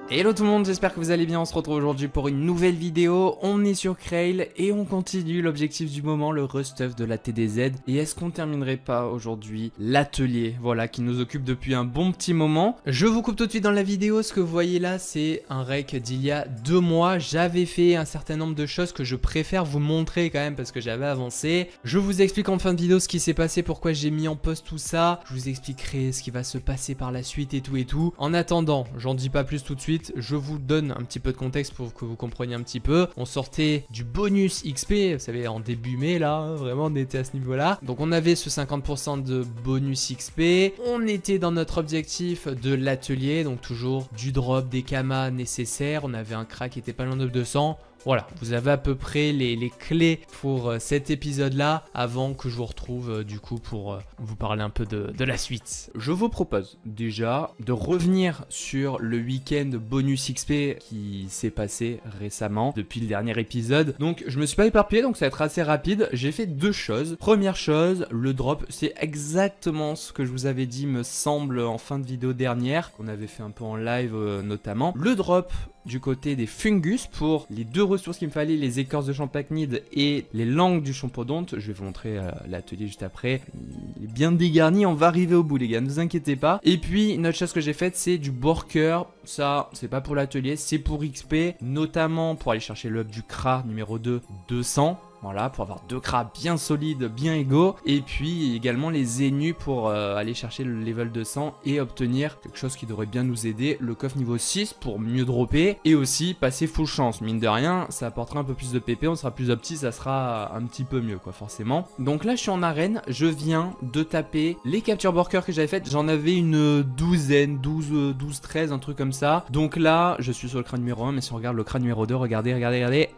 Hello tout le monde, j'espère que vous allez bien, on se retrouve aujourd'hui pour une nouvelle vidéo, on est sur Crail et on continue l'objectif du moment, le Rust-Stuff de la TDZ. Et est-ce qu'on terminerait pas aujourd'hui l'atelier, voilà, qui nous occupe depuis un bon petit moment. Je vous coupe tout de suite dans la vidéo, ce que vous voyez là c'est un rec d'il y a 2 mois, j'avais fait un certain nombre de choses que je préfère vous montrer quand même parce que j'avais avancé. Je vous explique en fin de vidéo ce qui s'est passé, pourquoi j'ai mis en poste tout ça, je vous expliquerai ce qui va se passer par la suite et tout. En attendant, j'en dis pas plus tout de suite. Je vous donne un petit peu de contexte pour que vous compreniez un petit peu. On sortait du bonus XP, vous savez, en début mai là, hein, vraiment on était à ce niveau là. Donc on avait ce 50% de bonus XP. On était dans notre objectif de l'atelier, donc toujours du drop, des kamas nécessaires. On avait un crack qui était pas loin de 200. Voilà, vous avez à peu près les clés pour cet épisode-là avant que je vous retrouve du coup pour vous parler un peu de la suite. Je vous propose déjà de revenir sur le week-end bonus XP qui s'est passé récemment depuis le dernier épisode. Donc je me suis pas éparpillé, donc ça va être assez rapide. J'ai fait 2 choses. Première chose, le drop, c'est exactement ce que je vous avais dit me semble en fin de vidéo dernière, qu'on avait fait un peu en live notamment. Le drop du côté des fungus pour les 2 ressources qu'il me fallait, les écorces de champachnide et les langues du champodonte. Je vais vous montrer l'atelier juste après. Il est bien dégarni, on va arriver au bout les gars, ne vous inquiétez pas. Et puis une autre chose que j'ai faite, c'est du borker. Ça, c'est pas pour l'atelier, c'est pour XP, notamment pour aller chercher le hub du CRA numéro 2, 200. Voilà, pour avoir 2 cras bien solides, bien égaux. Et puis également les zénus pour aller chercher le level 200 et obtenir quelque chose qui devrait bien nous aider, le coffre niveau 6 pour mieux dropper. Et aussi passer full chance, mine de rien, ça apportera un peu plus de PP, on sera plus opti, ça sera un petit peu mieux quoi forcément. Donc là je suis en arène, je viens de taper les capture borkers que j'avais faites. J'en avais une douzaine, 12, 13, un truc comme ça. Donc là je suis sur le crâne numéro 1, mais si on regarde le crâne numéro 2, regardez.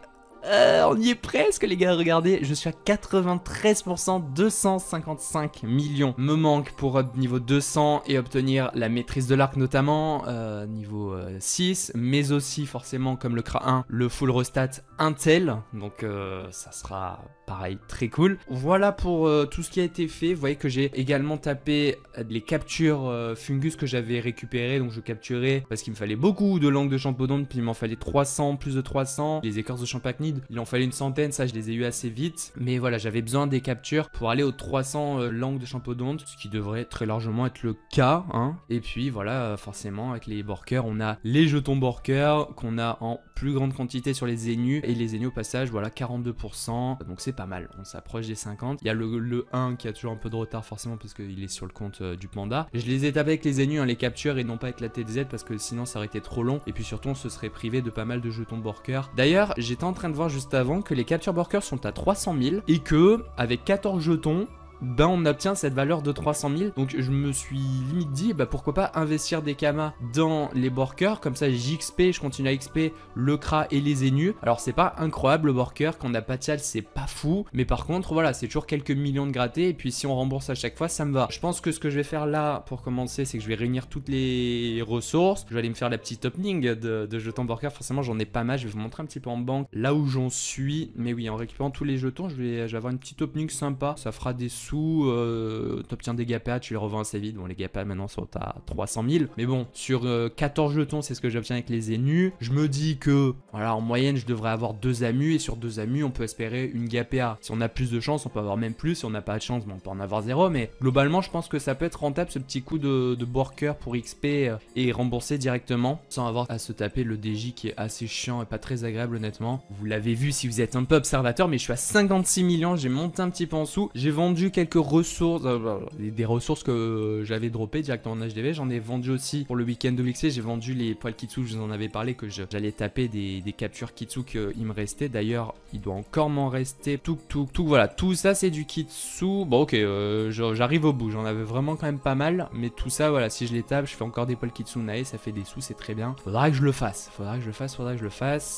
On y est presque les gars, regardez, je suis à 93%, 255 millions me manque pour niveau 200 et obtenir la maîtrise de l'arc notamment, niveau 6, mais aussi forcément comme le CRA 1, le full restat Intel, donc ça sera pareil très cool. Voilà pour tout ce qui a été fait. Vous voyez que j'ai également tapé les captures fungus que j'avais récupérées, donc je capturais parce qu'il me fallait beaucoup de langues de champodonte, puis il m'en fallait 300, plus de 300, les écorces de champachnide il en fallait une centaine, ça je les ai eu assez vite. Mais voilà, j'avais besoin des captures pour aller aux 300 langues de champodonte, ce qui devrait très largement être le cas. Hein. Et puis voilà, forcément avec les borkers, on a les jetons borkers qu'on a en plus grande quantité sur les zénus. Et les zénus au passage, voilà, 42%. Donc c'est pas mal, on s'approche des 50. Il y a le 1 qui a toujours un peu de retard forcément parce qu'il est sur le compte du panda. Je les ai tapés avec les zénus, hein, les captures et non pas avec la TDZ parce que sinon ça aurait été trop long. Et puis surtout on se serait privé de pas mal de jetons borkers. D'ailleurs, j'étais en train de voir juste avant que les capture borkers sont à 300 000 et que avec 14 jetons ben on obtient cette valeur de 300 000. Donc je me suis limite dit bah pourquoi pas investir des kamas dans les borkers, comme ça j'XP, je continue à XP le CRA et les zénus. Alors c'est pas incroyable le borker, quand on a pas de tial c'est pas fou, mais par contre voilà c'est toujours quelques millions de grattés et puis si on rembourse à chaque fois ça me va. Je pense que ce que je vais faire là pour commencer c'est que je vais réunir toutes les ressources, je vais aller me faire la petite opening de jetons borker, forcément j'en ai pas mal, je vais vous montrer un petit peu en banque là où j'en suis, mais oui en récupérant tous les jetons je vais avoir une petite opening sympa, ça fera des sous. T'obtiens des GAPA, tu les revends assez vite. Bon, les GAPA maintenant sont à 300 000. Mais bon, sur 14 jetons, c'est ce que j'obtiens avec les zénus. Je me dis que, voilà, en moyenne, je devrais avoir 2 amus. Et sur 2 amus, on peut espérer une GAPA. Si on a plus de chance, on peut avoir même plus. Si on n'a pas de chance, bon, on peut en avoir 0. Mais globalement, je pense que ça peut être rentable, ce petit coup de borker pour XP et rembourser directement. Sans avoir à se taper le DJ qui est assez chiant et pas très agréable, honnêtement. Vous l'avez vu si vous êtes un peu observateur, mais je suis à 56 millions. J'ai monté un petit peu en dessous. J'ai vendu quelques ressources, des ressources que j'avais droppées directement en HDV. J'en ai vendu aussi pour le week-end de l'XP. J'ai vendu les poils Kitsu, je vous en avais parlé que j'allais taper des captures Kitsu qu'il me restait. D'ailleurs, il doit encore m'en rester tout. Voilà, tout ça c'est du Kitsu. Bon, ok, j'arrive au bout. J'en avais vraiment quand même pas mal. Mais tout ça, voilà, si je les tape, je fais encore des poils Kitsu Nae, ça fait des sous, c'est très bien. Faudra que je le fasse.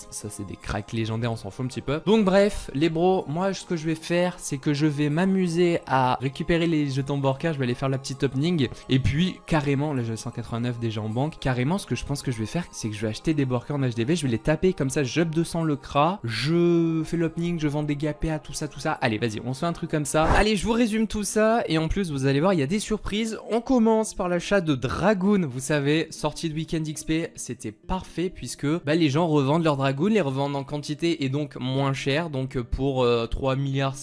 Ça, c'est des cracks légendaires, on s'en fout un petit peu. Donc, bref, les bros, moi, ce que je vais faire, c'est que je vais m'amuser à récupérer les jetons Borker, je vais aller faire la petite opening. Et puis, carrément, là j'ai 189 déjà en banque. Carrément, ce que je pense que je vais faire, c'est que je vais acheter des Borker en HDV, je vais les taper comme ça, j'up 200 le CRA, je fais l'opening, je vends des GPA, tout ça, tout ça. Allez, vas-y, on se fait un truc comme ça. Allez, je vous résume tout ça. Et en plus, vous allez voir, il y a des surprises. On commence par l'achat de Dragoon. Vous savez, sortie de Weekend XP, c'était parfait puisque bah, les gens revendent leurs Dragoon, les revendent en quantité et donc moins cher. Donc pour 3 milliards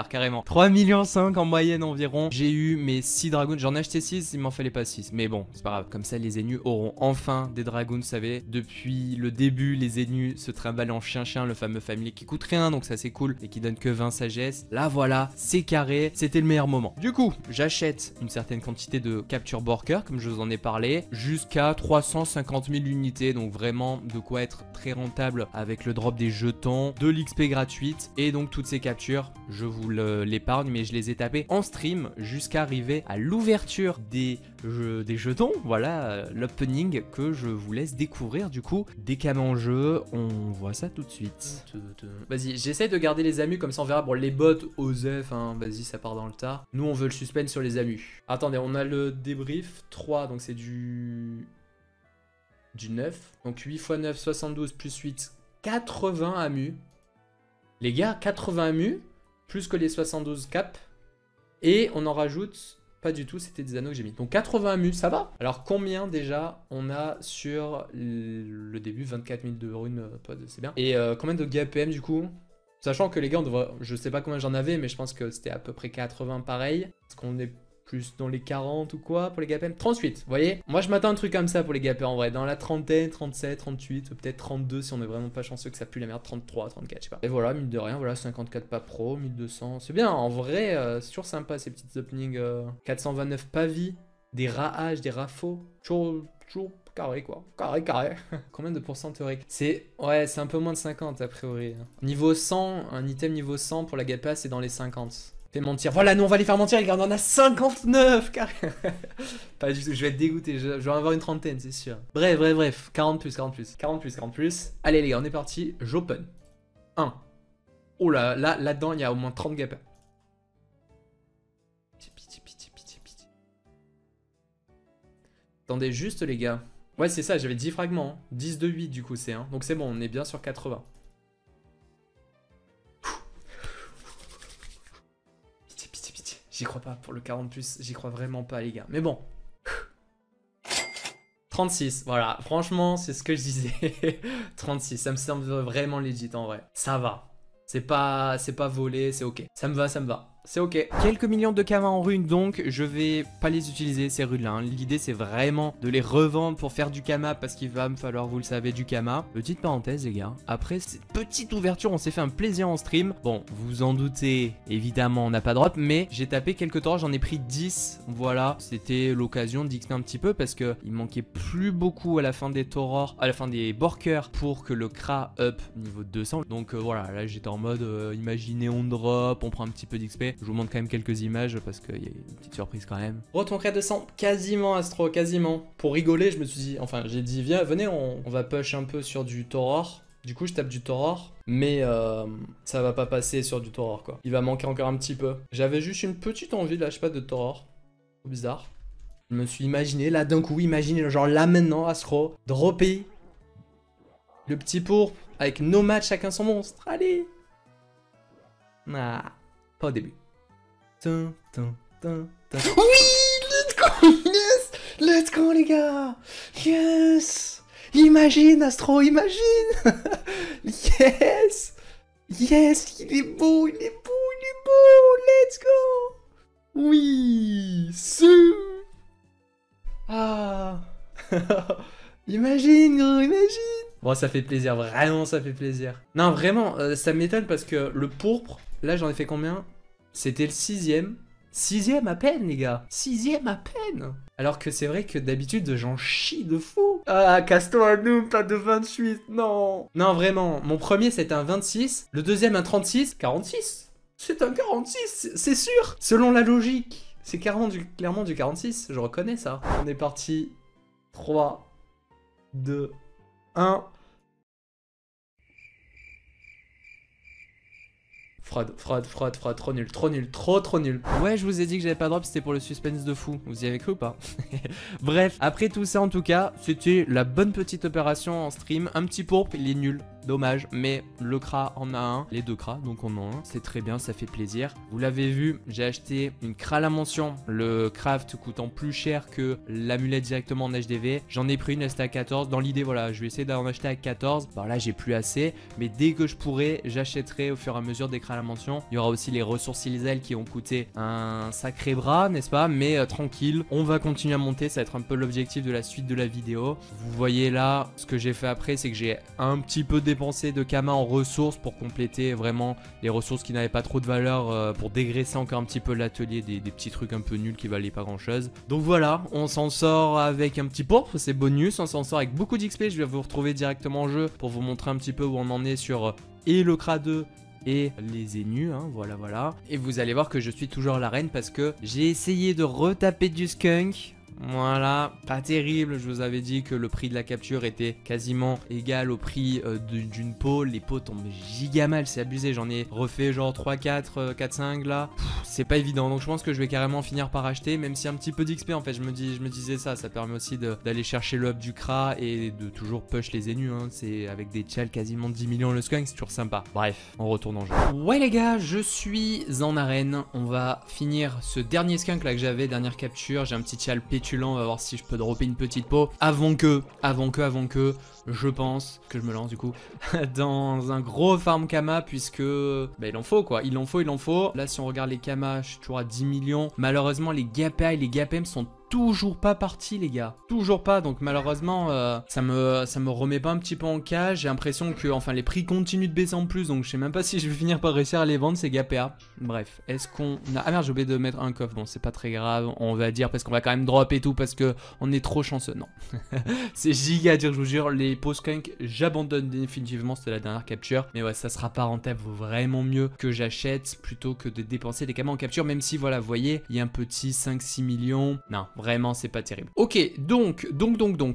carrément. 3 millions 5 en moyenne environ. J'ai eu mes 6 Dragoons. J'en ai acheté 6, il m'en fallait pas 6. Mais bon, c'est pas grave. Comme ça, les Enus auront enfin des Dragoons, vous savez. Depuis le début, les Enus se trimballent en chien-chien, le fameux family qui coûte rien. Donc ça, c'est cool. Et qui donne que 20 sagesse. Là, voilà, c'est carré. C'était le meilleur moment. Du coup, j'achète une certaine quantité de capture Borker, comme je vous en ai parlé, jusqu'à 350 000 unités. Donc vraiment, de quoi être très rentable avec le drop des jetons, de l'XP gratuite. Et donc, toutes ces captures, je vous l'épargne, mais je les ai tapées en stream jusqu'à arriver à l'ouverture des jetons. Voilà, l'opening que je vous laisse découvrir. Du coup, des cams en jeu, on voit ça tout de suite. Vas-y, j'essaie de garder les amus, comme ça on verra. Bon, les bots, Osef, hein, vas-y, ça part dans le tas. Nous, on veut le suspense sur les amus. Attendez, on a le débrief 3, donc c'est du 9. Donc 8 x 9, 72 plus 8, 80 amus. Les gars, 80 amus, plus que les 72 cap. Et on en rajoute, pas du tout, c'était des anneaux que j'ai mis. Donc 80 amus, ça va. Alors combien déjà on a sur le début? 24 000 de runes, c'est bien. Et combien de GPM du coup? Sachant que les gars, on devrait, je sais pas combien j'en avais, mais je pense que c'était à peu près 80 pareil. Est-ce qu'on est plus dans les 40 ou quoi pour les GPM? 38, vous voyez? Moi, je m'attends à un truc comme ça pour les GPM en vrai. Dans la trentaine, 37, 38, peut-être 32 si on est vraiment pas chanceux que ça pue la merde. 33, 34, je sais pas. Et voilà, mine de rien, voilà, 54 pas pro, 1200. C'est bien, en vrai, c'est toujours sympa ces petites openings. 429 pavis, des rahages, des rafaux. Toujours carré quoi. Carré. Combien de pourcents théorique? C'est ouais, c'est un peu moins de 50 a priori. Niveau 100, un item niveau 100 pour la GPA, c'est dans les 50. Fais mentir. Voilà, nous on va les faire mentir, les gars, on en a 59 carré. Pas du tout, je vais être dégoûté, je vais en avoir une trentaine, c'est sûr. Bref. 40 plus. Allez les gars, on est parti. J'open. 1. Oh là-dedans, il y a au moins 30 GPA. Pitié. Attendez juste les gars. Ouais, c'est ça, j'avais 10 fragments. Hein. 10 de 8 du coup, c'est 1. Donc c'est bon, on est bien sur 80. Pitié. J'y crois pas pour le 40 plus, j'y crois vraiment pas les gars. Mais bon. 36, voilà. Franchement, c'est ce que je disais. 36, ça me semble vraiment legit en vrai. Ça va. C'est pas volé, c'est ok. Ça me va. C'est ok. Quelques millions de kamas en runes, donc je vais pas les utiliser ces runes là. Hein. L'idée c'est vraiment de les revendre pour faire du kama parce qu'il va me falloir, vous le savez, du kama. Petite parenthèse les gars, après cette petite ouverture on s'est fait un plaisir en stream. Bon, vous en doutez, évidemment on n'a pas drop, mais j'ai tapé quelques torts, j'en ai pris 10. Voilà, c'était l'occasion d'XP un petit peu parce que il manquait plus beaucoup à la fin des Torors, à la fin des Borker pour que le CRA up niveau 200. Donc voilà, là j'étais en mode imaginez on drop, on prend un petit peu d'XP. Je vous montre quand même quelques images parce qu'il y a une petite surprise quand même. Retour créa 200, quasiment Astro, quasiment. Pour rigoler, je me suis dit, enfin j'ai dit viens, venez, on va push un peu sur du Toror. Du coup je tape du Toror, mais ça va pas passer sur du Toror quoi. Il va manquer encore un petit peu. J'avais juste une petite envie là, je sais pas, de Toror. Bizarre. Je me suis imaginé, là d'un coup, imaginez genre là maintenant Astro, dropper le petit pourpre avec nos matchs chacun son monstre. Allez. Ah, pas au début. Oui, let's go, yes, let's go les gars, yes, imagine Astro, imagine, yes, il est beau, let's go, oui, ah, imagine gros, imagine. Bon, ça fait plaisir, vraiment ça fait plaisir. Non, vraiment, ça m'étonne parce que le pourpre, là j'en ai fait combien? C'était le 6ème. 6ème à peine, les gars. 6ème à peine. Alors que c'est vrai que d'habitude, j'en chie de fou. Ah, casse-toi à nous, pas de 28. Non. Non, vraiment. Mon premier, c'était un 26. Le deuxième, un 36. 46. C'est un 46, c'est sûr. Selon la logique. C'est clairement du 46. Je reconnais ça. On est parti. 3, 2, 1. Fraud, trop nul, trop nul. Ouais, je vous ai dit que j'avais pas drop, c'était pour le suspense de fou. Vous y avez cru ou pas? Bref, après tout ça en tout cas, c'était la bonne petite opération en stream. Un petit pourpre, il est nul, dommage, mais le Kra en a un, les deux Kra, donc on en a un. C'est très bien, ça fait plaisir. Vous l'avez vu, j'ai acheté une Kra à la mention, le craft coûtant plus cher que l'amulette directement en HDV. J'en ai pris une, elle était à 14. Dans l'idée, voilà, je vais essayer d'en acheter à 14. Bon là, j'ai plus assez, mais dès que je pourrai, j'achèterai au fur et à mesure des Kra à la mention. Il y aura aussi les ressources Ilzel qui ont coûté un sacré bras, n'est-ce pas? Mais tranquille, on va continuer à monter, ça va être un peu l'objectif de la suite de la vidéo. Vous voyez là, ce que j'ai fait après, c'est que j'ai un petit peu dépensé de Kama en ressources pour compléter vraiment les ressources qui n'avaient pas trop de valeur, pour dégraisser encore un petit peu l'atelier des petits trucs un peu nuls qui valaient pas grand chose. Donc voilà, on s'en sort avec un petit pourpre, c'est bonus, on s'en sort avec beaucoup d'XP, je vais vous retrouver directement en jeu pour vous montrer un petit peu où on en est sur et le Kra 2 et les énus, hein, voilà. Et vous allez voir que je suis toujours à l'arène parce que j'ai essayé de retaper du skunk. Voilà, pas terrible, je vous avais dit que le prix de la capture était quasiment égal au prix d'une peau. Les peaux tombent giga mal, c'est abusé, j'en ai refait genre 3, 4, 5 là. C'est pas évident, donc je pense que je vais carrément finir par acheter, même si un petit peu d'XP en fait, je me disais ça permet aussi d'aller chercher le hub du Kra et de toujours push les énus, hein. C'est avec des tchals quasiment 10 millions le skunk, c'est toujours sympa. Bref, on retourne en jeu. Ouais les gars, je suis en arène, on va finir ce dernier skunk là que j'avais, dernière capture, j'ai un petit tchal pétulant. On va voir si je peux dropper une petite peau avant que je pense que je me lance du coup dans un gros farm Kama, puisque bah, il en faut quoi, il en faut. Là si on regarde les Kama, je suis toujours à 10 millions. Malheureusement les Gapea et les Gapem sont toujours pas partis les gars, toujours pas, donc malheureusement ça me remet pas un petit peu en cage. J'ai l'impression que enfin les prix continuent de baisser en plus, donc je sais même pas si je vais finir par réussir à les vendre ces Gapea. Bref, est-ce qu'on a... Ah merde, j'ai oublié de mettre un coffre, bon c'est pas très grave, on va dire, parce qu'on va quand même drop et tout, parce que on est trop chanceux, non. C'est giga à dire, je vous jure, les post-skunk j'abandonne définitivement, c'était la dernière capture, mais ouais ça sera pas rentable, vaut vraiment mieux que j'achète plutôt que de dépenser des Kama en capture, même si voilà, vous voyez, il y a un petit 5-6 millions, non, vraiment c'est pas terrible. Ok, donc,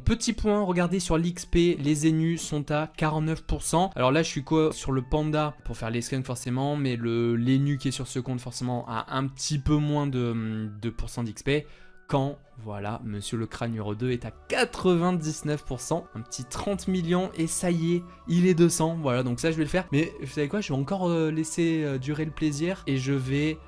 petit point, regardez sur l'XP, les énus sont à 49%. Alors là je suis quoi sur le panda pour faire les skunks forcément, mais l'énu qui est sur ce compte forcément a un petit peu moins de % d'XP. Quand, voilà, monsieur le Kra numéro 2 est à 99%, un petit 30 millions et ça y est, il est 200, voilà, donc ça je vais le faire. Mais vous savez quoi, je vais encore laisser durer le plaisir et je vais...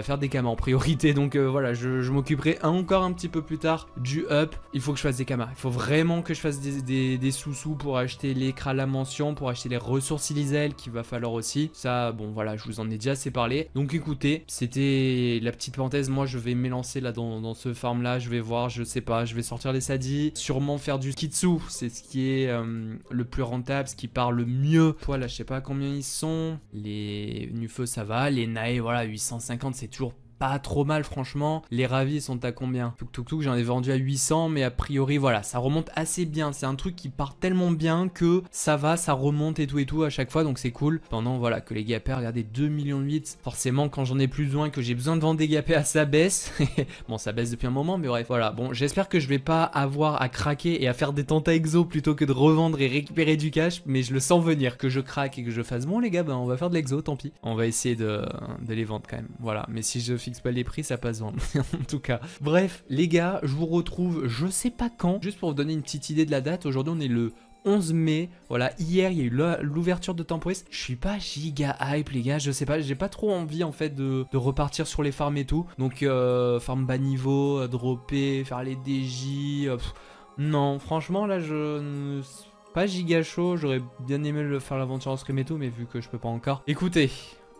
faire des Kama en priorité, donc voilà, je m'occuperai encore un petit peu plus tard du up. Il faut que je fasse des Kama, il faut vraiment que je fasse des sous-sous pour acheter les Kra à la mention, pour acheter les ressources Ilzel qu'il va falloir aussi. Ça, bon voilà, je vous en ai déjà assez parlé. Donc écoutez, c'était la petite parenthèse, moi je vais m'élancer là dans ce farm là, je vais voir, je sais pas, je vais sortir les sadis, sûrement faire du kitsu, c'est ce qui est le plus rentable, ce qui part le mieux. Voilà, je sais pas combien ils sont, les Nufeux ça va, les Nae voilà 850, c'est toujours pas trop mal franchement. Les ravis sont à combien? Tuk j'en ai vendu à 800, mais a priori voilà, ça remonte assez bien. C'est un truc qui part tellement bien que ça va, ça remonte et tout à chaque fois, donc c'est cool. Pendant voilà que les Gapea, regardez 2,8 millions, forcément quand j'en ai plus besoin, que j'ai besoin de vendre des Gapea, ça baisse. Bon ça baisse depuis un moment, mais bref voilà. Bon j'espère que je vais pas avoir à craquer et à faire des tentas exo plutôt que de revendre et récupérer du cash, mais je le sens venir, que je craque et que je fasse bon les gars, on va faire de l'exo, tant pis. On va essayer de les vendre quand même, voilà. Mais si je fixe pas les prix, ça passe vendre en tout cas. Bref les gars, je vous retrouve je sais pas quand, juste pour vous donner une petite idée de la date. Aujourd'hui on est le 11 mai, voilà, hier il y a eu l'ouverture de Temporis. Je suis pas giga hype les gars, je sais pas, j'ai pas trop envie en fait de repartir sur les farms et tout. Donc farm bas niveau, dropper, faire les DJ, non franchement là je... pas giga chaud, j'aurais bien aimé faire l'aventure en scrim et tout, mais vu que je peux pas encore. Écoutez,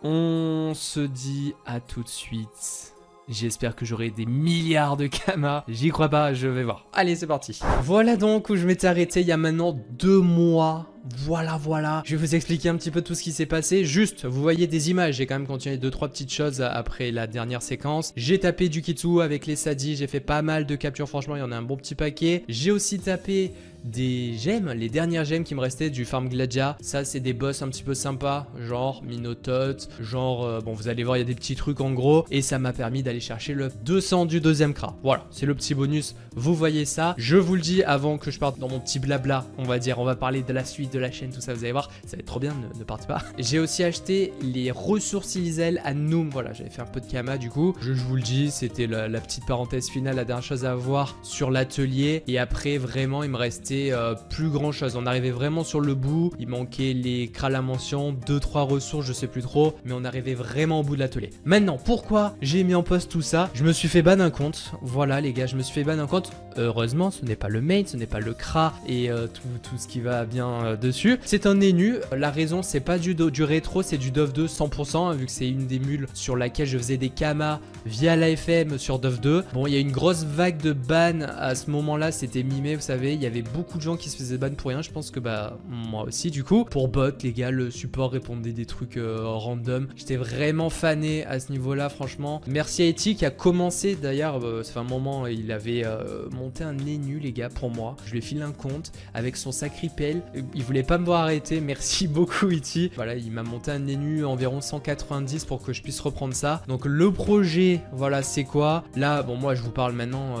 on se dit à tout de suite. J'espère que j'aurai des milliards de Kama. J'y crois pas, je vais voir. Allez, c'est parti. Voilà donc où je m'étais arrêté il y a maintenant 2 mois. Voilà. Je vais vous expliquer un petit peu tout ce qui s'est passé. Juste, vous voyez des images. J'ai quand même continué 2-3 petites choses après la dernière séquence. J'ai tapé du kitsu avec les sadis. J'ai fait pas mal de captures. Franchement, il y en a un bon petit paquet. J'ai aussi tapé des gemmes, les dernières gemmes qui me restaient du Farm Gladia. Ça c'est des boss un petit peu sympas, genre Minotaur, genre bon vous allez voir il y a des petits trucs en gros. Et ça m'a permis d'aller chercher le 200 du deuxième cra. Voilà, c'est le petit bonus, vous voyez ça. Je vous le dis avant que je parte dans mon petit blabla, on va dire, on va parler de la suite de la chaîne, tout ça, vous allez voir, ça va être trop bien, ne partez pas. J'ai aussi acheté les ressources Izel à Noom, voilà, j'avais fait un peu de Kama du coup. Je vous le dis, c'était la petite parenthèse finale, la dernière chose à voir sur l'atelier. Et après, vraiment, il me restait plus grand chose. On arrivait vraiment sur le bout, il manquait les cras à la mention, 2-3 ressources, je sais plus trop, mais on arrivait vraiment au bout de l'atelier. Maintenant, pourquoi j'ai mis en poste tout ça? Je me suis fait ban un compte, voilà les gars, je me suis fait ban un compte. Heureusement, ce n'est pas le main, ce n'est pas le cra et tout ce qui va bien dessus. C'est un Nenu. La raison, c'est pas du rétro, c'est du Dove 2 100%, hein, vu que c'est une des mules sur laquelle je faisais des Kama via l'AFM sur Dove 2. Bon, il y a une grosse vague de ban à ce moment-là, c'était mi-mai, vous savez, il y avait beaucoup de gens qui se faisaient ban pour rien. Je pense que bah moi aussi du coup. Pour bot, les gars, le support répondait des trucs random. J'étais vraiment fané à ce niveau-là, franchement. Merci à Eti qui a commencé d'ailleurs, ça fait un moment, il avait monté un Nenu les gars pour moi. Je lui ai filé un compte avec son sacripel. Il voulait pas me voir arrêter. Merci beaucoup Eti. Voilà, il m'a monté un Nenu environ 190 pour que je puisse reprendre ça. Donc le projet, voilà, c'est quoi? Là, bon, moi je vous parle maintenant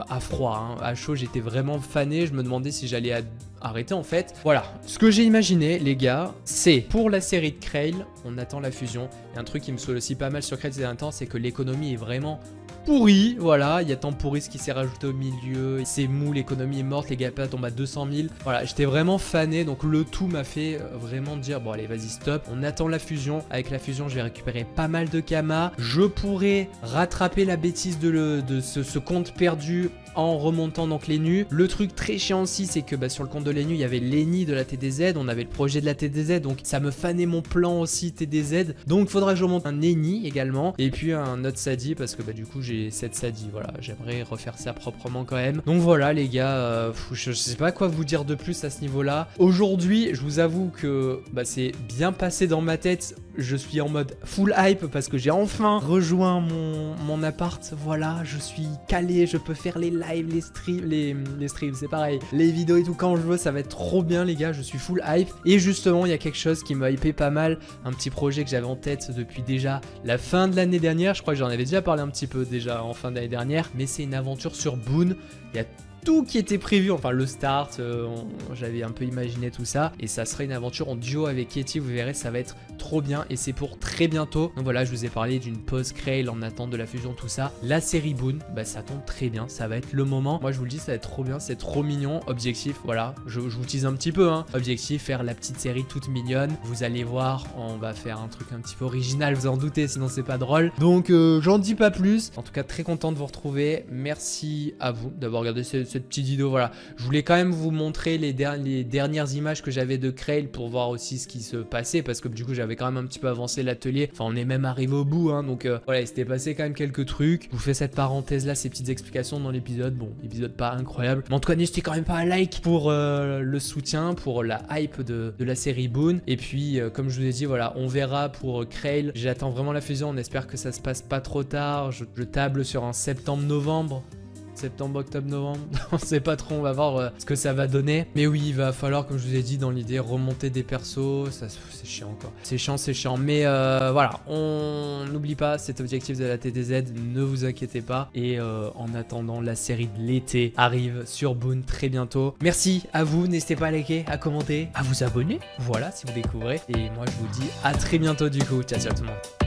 à froid, hein. À chaud, j'étais vraiment fané. Je me demandais si j'allais arrêter en fait. Voilà, ce que j'ai imaginé les gars, c'est pour la série de Krail, on attend la fusion. Et un truc qui me saoule aussi pas mal sur Krail ces derniers temps, c'est que l'économie est vraiment pourri, voilà, il y a Tempouris qui s'est rajouté au milieu, c'est mou, l'économie est morte, les GPA tombent à 200 000, voilà, j'étais vraiment fané, donc le tout m'a fait vraiment dire, bon allez vas-y stop, on attend la fusion, avec la fusion je vais récupérer pas mal de Kama, je pourrais rattraper la bêtise de ce compte perdu en remontant donc les nus. Le truc très chiant aussi, c'est que bah, sur le compte de les nus, il y avait l'ENI de la TDZ, on avait le projet de la TDZ, donc ça me fanait mon plan aussi TDZ. Donc il faudra que je remonte un ENI également, et puis un autre Sadi, parce que bah, du coup j'ai 7 Sadi, voilà, j'aimerais refaire ça proprement quand même. Donc voilà les gars, je sais pas quoi vous dire de plus à ce niveau-là. Aujourd'hui, je vous avoue que bah, c'est bien passé dans ma tête. Je suis en mode full hype parce que j'ai enfin rejoint mon appart. Voilà, je suis calé, je peux faire les lives, les streams, c'est pareil. Les vidéos et tout quand je veux, ça va être trop bien les gars, je suis full hype. Et justement, il y a quelque chose qui m'a hypé pas mal. Un petit projet que j'avais en tête depuis déjà la fin de l'année dernière. Je crois que j'en avais déjà parlé un petit peu déjà en fin d'année dernière. Mais c'est une aventure sur Boon. Il y a tout qui était prévu, enfin le start, j'avais un peu imaginé tout ça. Et ça sera une aventure en duo avec Yeti, vous verrez, ça va être trop bien. Et c'est pour très bientôt. Donc voilà, je vous ai parlé d'une pause Krail en attente de la fusion, tout ça. La série Boon, bah ça tombe très bien, ça va être le moment. Moi je vous le dis, ça va être trop bien, c'est trop mignon. Objectif, voilà, je vous tease un petit peu, hein. Objectif, faire la petite série toute mignonne. Vous allez voir, on va faire un truc un petit peu original, vous en doutez, sinon c'est pas drôle. Donc j'en dis pas plus. En tout cas, très content de vous retrouver. Merci à vous d'avoir regardé cette petite vidéo. Voilà, je voulais quand même vous montrer les dernières images que j'avais de Krail pour voir aussi ce qui se passait, parce que du coup j'avais quand même un petit peu avancé l'atelier. Enfin, on est même arrivé au bout, hein, donc voilà, il s'était passé quand même quelques trucs. Je vous fais cette parenthèse là, ces petites explications dans l'épisode. Bon, épisode pas incroyable, mais en tout cas n'hésitez quand même pas à like pour le soutien, pour la hype de la série Boon. Et puis comme je vous ai dit, voilà, on verra pour Krail. J'attends vraiment la fusion, on espère que ça se passe pas trop tard. Je table sur un septembre-novembre. Septembre, octobre, novembre, on sait pas trop, on va voir ce que ça va donner. Mais oui, il va falloir, comme je vous ai dit dans l'idée, remonter des persos. Ça, c'est chiant quoi. C'est chiant. Mais voilà, on n'oublie pas cet objectif de la TDZ, ne vous inquiétez pas. Et en attendant, la série de l'été arrive sur Boon très bientôt. Merci à vous, n'hésitez pas à liker, à commenter, à vous abonner. Voilà, si vous découvrez. Et moi, je vous dis à très bientôt du coup. Ciao tout le monde.